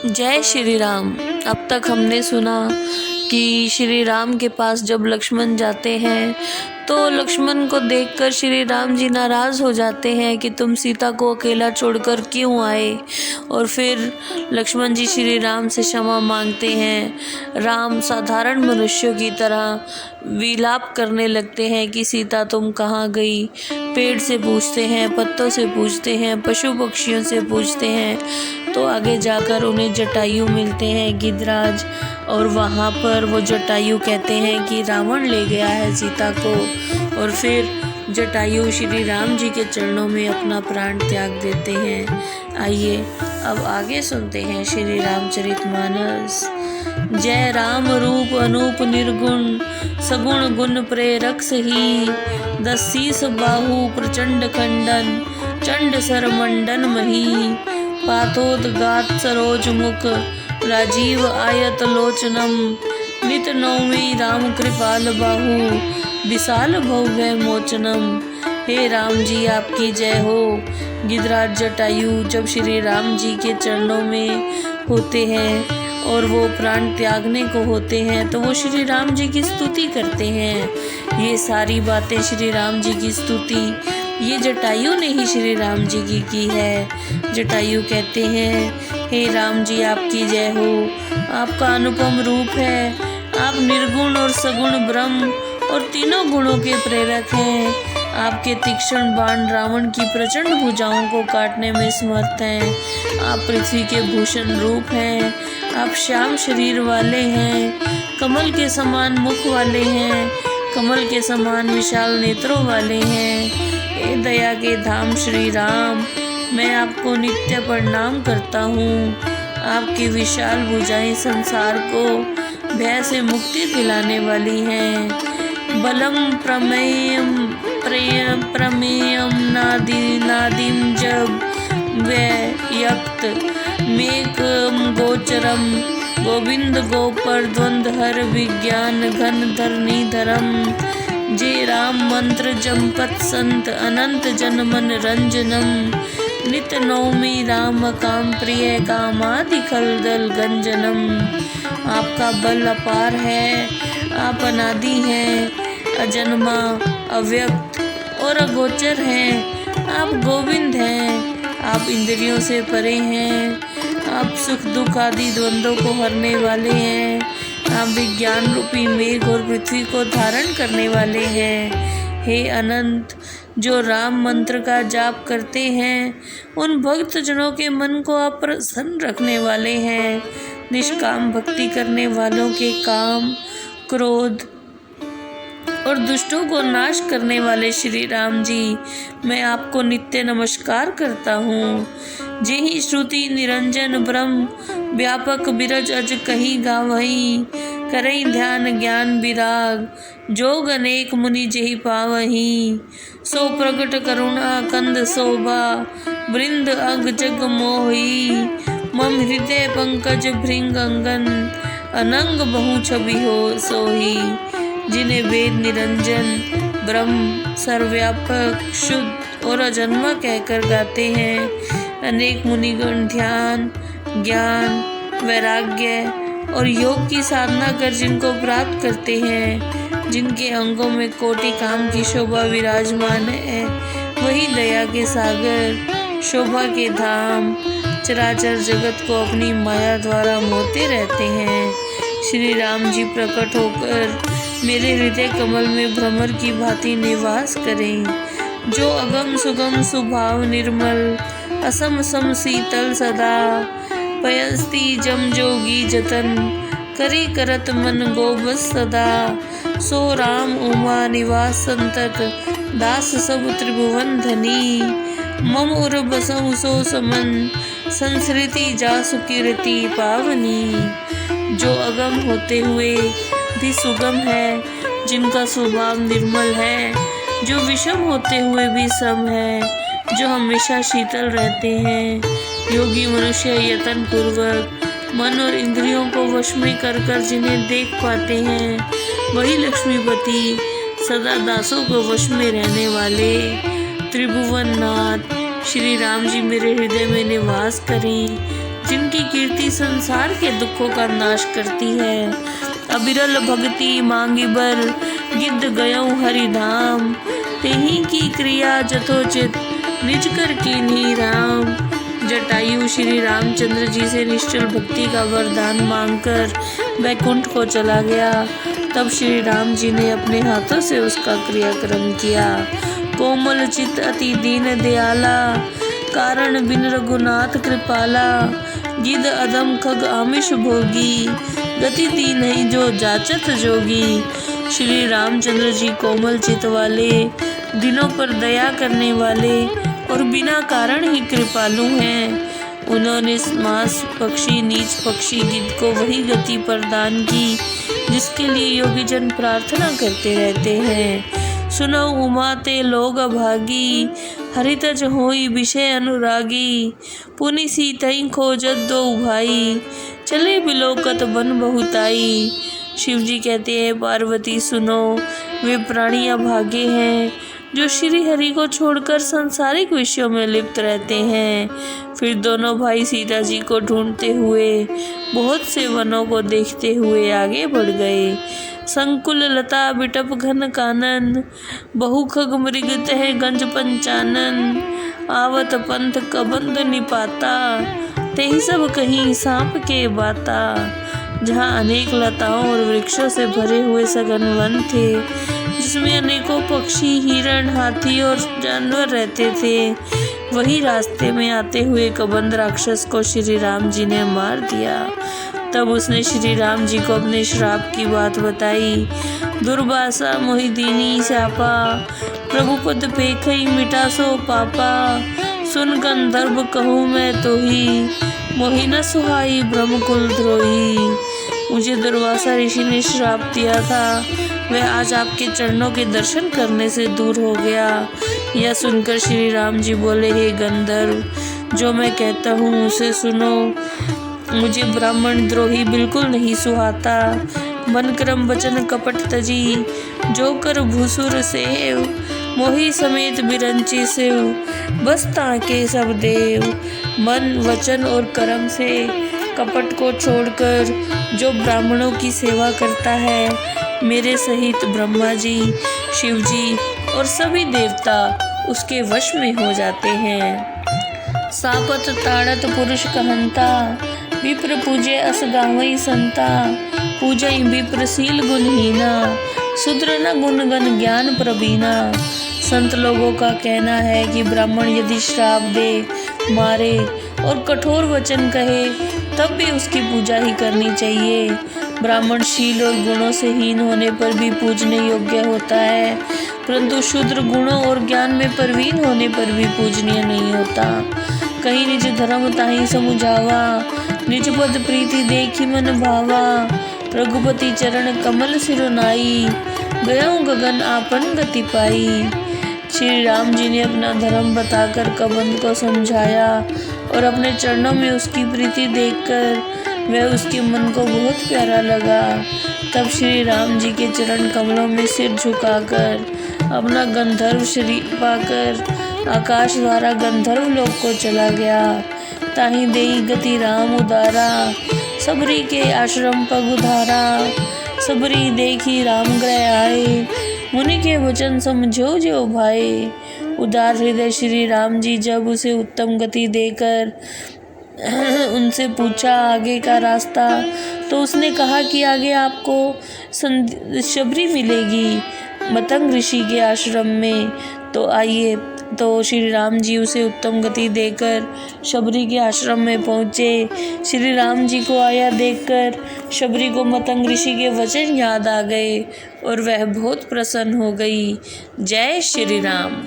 जय श्री राम। अब तक हमने सुना कि श्री राम के पास जब लक्ष्मण जाते हैं तो लक्ष्मण को देखकर श्री राम जी नाराज़ हो जाते हैं कि तुम सीता को अकेला छोड़कर क्यों आए। और फिर लक्ष्मण जी श्री राम से क्षमा मांगते हैं। राम साधारण मनुष्यों की तरह विलाप करने लगते हैं कि सीता तुम कहाँ गई। पेड़ से पूछते हैं, पत्तों से पूछते हैं, पशु पक्षियों से पूछते हैं। तो आगे जाकर उन्हें जटायु मिलते हैं, गिद्धराज, और वहाँ पर वो जटायु कहते हैं कि रावण ले गया है सीता को। और फिर जटायु श्री राम जी के चरणों में अपना प्राण त्याग देते हैं। आइए अब आगे सुनते हैं श्री रामचरितमानस। जय राम रूप अनूप निर्गुण, सगुण गुण प्रेरक सही। दसीस बाहु प्रचंड खंडन, चंड सर मंडन मही। पाथोदगात सरोज मुख, राजीव आयत लोचनम। नित नौमी राम कृपाल बाहु, विशाल भव्य मोचनम। हे राम जी आपकी जय हो। गिद्धराज जटायु जब श्री राम जी के चरणों में होते हैं और वो प्राण त्यागने को होते हैं तो वो श्री राम जी की स्तुति करते हैं। ये सारी बातें श्री राम जी की स्तुति ये जटायु ने ही श्री राम जी की है। जटायु कहते हैं, हे राम जी आपकी जय हो। आपका अनुपम रूप है। आप निर्गुण और सगुण ब्रह्म और तीनों गुणों के प्रेरक हैं। आपके तीक्ष्ण बाण रावण की प्रचंड भुजाओं को काटने में समर्थ हैं। आप पृथ्वी के भूषण रूप हैं। आप श्याम शरीर वाले हैं, कमल के समान मुख वाले हैं, कमल के समान विशाल नेत्रों वाले हैं। हे दया के धाम श्री राम, मैं आपको नित्य प्रणाम करता हूँ। आपकी विशाल भुजाएं संसार को भय से मुक्ति दिलाने वाली हैं। बलम प्रमेयम नादिम जब व्यक्त मेघम गोचरम। गोविंद गोपर द्वंद हर विज्ञान घन धरनी धरम। जे राम मंत्र जंपत संत, अनंत जन मन रंजनम। नित नौमी राम काम प्रिय, कामादि खलदल गंजनम। आपका बल अपार है। आप अनादि हैं, अजन्मा, अव्यक्त और अगोचर हैं। आप गोविंद हैं। आप इंद्रियों से परे हैं। आप सुख दुख आदि द्वंद्वों को हरने वाले हैं। आप विज्ञान रूपी मेघ और पृथ्वी को धारण करने वाले हैं। हे अनंत, जो राम मंत्र का जाप करते हैं उन भक्त जनों के मन को आप प्रसन्न रखने वाले हैं। निष्काम भक्ति करने वालों के काम, क्रोध और दुष्टों को नाश करने वाले श्री राम जी, मैं आपको नित्य नमस्कार करता हूँ। जेहि श्रुति निरंजन ब्रह्म, व्यापक बिरज अज कही गावही। करई ध्यान ज्ञान विराग, जोग अनेक मुनि जेहि पावही। सो प्रगट करुणा कंद शोभा, वृंद अग जग मोही। मम हृदय पंकज भृंग अंगन, अनंग बहु छवि हो सोही। जिन्हें वेद निरंजन ब्रह्म सर्वव्यापक शुद्ध और अजन्मा कहकर गाते हैं। अनेक मुनिगण ध्यान, ज्ञान, वैराग्य और योग की साधना कर जिनको प्राप्त करते हैं, जिनके अंगों में कोटि काम की शोभा विराजमान है, वही दया के सागर, शोभा के धाम, चराचर जगत को अपनी माया द्वारा मोहते रहते हैं। श्री राम जी प्रकट होकर मेरे हृदय कमल में भ्रमर की भांति निवास करें। जो अगम सुगम सुभाव निर्मल, असम सम शीतल सदा। पयस्ती जम जोगी जतन, करी करत मन गोबस सदा। सो राम उमा निवास संतत, दास सब त्रिभुवन धनी। मम उर बसहु सो समन, संस्कृति जासु कीर्ति पावनी। जो अगम होते हुए भी सुगम है, जिनका स्वभाव निर्मल है, जो विषम होते हुए भी सम है, जो हमेशा शीतल रहते हैं। योगी मनुष्य यत्न पूर्वक मन और इंद्रियों को वश में कर जिन्हें देख पाते हैं, वही लक्ष्मीपति सदा दासों को वश में रहने वाले त्रिभुवन नाथ श्री राम जी मेरे हृदय में निवास करें। जिनकी कीर्ति संसार के दुखों का नाश करती है। अबिरल भक्ति मांगी बर गिद्ध गयऊ हरि धाम, तेही की क्रिया जथोचित निज कर कीन्ही राम। जटायु श्री रामचंद्र जी से निश्चल भक्ति का वरदान मांगकर वैकुंठ को चला गया। तब श्री राम जी ने अपने हाथों से उसका क्रियाक्रम किया। कोमल चित अति दीन दयाला, कारण बिन रघुनाथ कृपाला। गिद अदम खग आमिष भोगी, गति दी नहीं जो जाचत जोगी। श्री रामचंद्र जी कोमल चित वाले, दिनों पर दया करने वाले और बिना कारण ही कृपालु हैं। उन्होंने मांस पक्षी नीच पक्षी गिद्ध को वही गति प्रदान की जिसके लिए योगी जन प्रार्थना करते रहते हैं। सुनो उमा ते लोग अभागी, हरितज होई विषय अनुरागी। पुनि सीतई खोजत दो भाई, चले बिलोकत बन बहुताई। शिव जी कहते हैं, पार्वती सुनो, वे प्राणी अभागे हैं जो श्री हरि को छोड़कर सांसारिक विषयों में लिप्त रहते हैं। फिर दोनों भाई सीता जी को ढूंढते हुए बहुत से वनों को देखते हुए आगे बढ़ गए। संकुल लता बिटप घन कानन, बहु खग मृग तह गंज पंचानन। आवत पंथ कबंद निपाता, तेहि सब कहीं सांप के बाता। जहाँ अनेक लताओं और वृक्षों से भरे हुए सघन वन थे, जिसमें अनेकों पक्षी, हिरण, हाथी और जानवर रहते थे, वही रास्ते में आते हुए कबंद राक्षस को श्री राम जी ने मार दिया। तब उसने श्री राम जी को अपने श्राप की बात बताई। दुर्वासा मोहि दीनी शापा, प्रभु पद पेखई मिटा सो पापा। सुन गंधर्व कहूँ मैं तो ही, मोहि न सुहाई ब्रह्म कुल द्रोही। मुझे दुर्वासा ऋषि ने श्राप दिया था, वह आज आपके चरणों के दर्शन करने से दूर हो गया। यह सुनकर श्री राम जी बोले, हे गंधर्व, जो मैं कहता हूँ उसे सुनो। मुझे ब्राह्मण द्रोही बिल्कुल नहीं सुहाता। मन क्रम वचन कपट तजी, जो कर भूसुर सेव। मोहि समेत बिरंची सेव, बस ताके सब देव। मन वचन और कर्म से कपट को छोड़कर जो ब्राह्मणों की सेवा करता है, मेरे सहित ब्रह्मा जी, शिव जी और सभी देवता उसके वश में हो जाते हैं। सापत ताड़त पुरुष कहंता, विप्र पूजे अस गावई संता। पूजई विप्रशील गुणहीना, शूद्र न गुणगण ज्ञान प्रवीणा। संत लोगों का कहना है कि ब्राह्मण यदि श्राप दे, मारे और कठोर वचन कहे, तब भी उसकी पूजा ही करनी चाहिए। ब्राह्मण शील और गुणों से हीन होने पर भी पूजने योग्य होता है, परंतु शूद्र गुणों और ज्ञान में प्रवीण होने पर भी पूजनीय नहीं होता। कहीं निज धर्म ताहि समुझावा, निज पद प्रीति देखी मन भावा। रघुपति चरण कमल सिरुनाई, गयऊँ गगन आपन गति पाई। श्री राम जी ने अपना धर्म बताकर कबंद को समझाया और अपने चरणों में उसकी प्रीति देखकर वह उसके मन को बहुत प्यारा लगा। तब श्री राम जी के चरण कमलों में सिर झुकाकर अपना गंधर्व शरीर पाकर आकाश द्वारा गंधर्व लोक को चला गया। ताहि देई गति राम उदारा, सबरी के आश्रम पग उधारा। सबरी देखी राम ग्रह आए, मुनि के वचन समझो जो भाई। उदार हृदय श्री राम जी जब उसे उत्तम गति देकर उनसे पूछा आगे का रास्ता, तो उसने कहा कि आगे आपको शबरी मिलेगी मतंग ऋषि के आश्रम में। तो आइए, तो श्री राम जी उसे उत्तम गति देकर शबरी के आश्रम में पहुँचे। श्री राम जी को आया देखकर शबरी को मतंग ऋषि के वचन याद आ गए और वह बहुत प्रसन्न हो गई। जय श्री राम।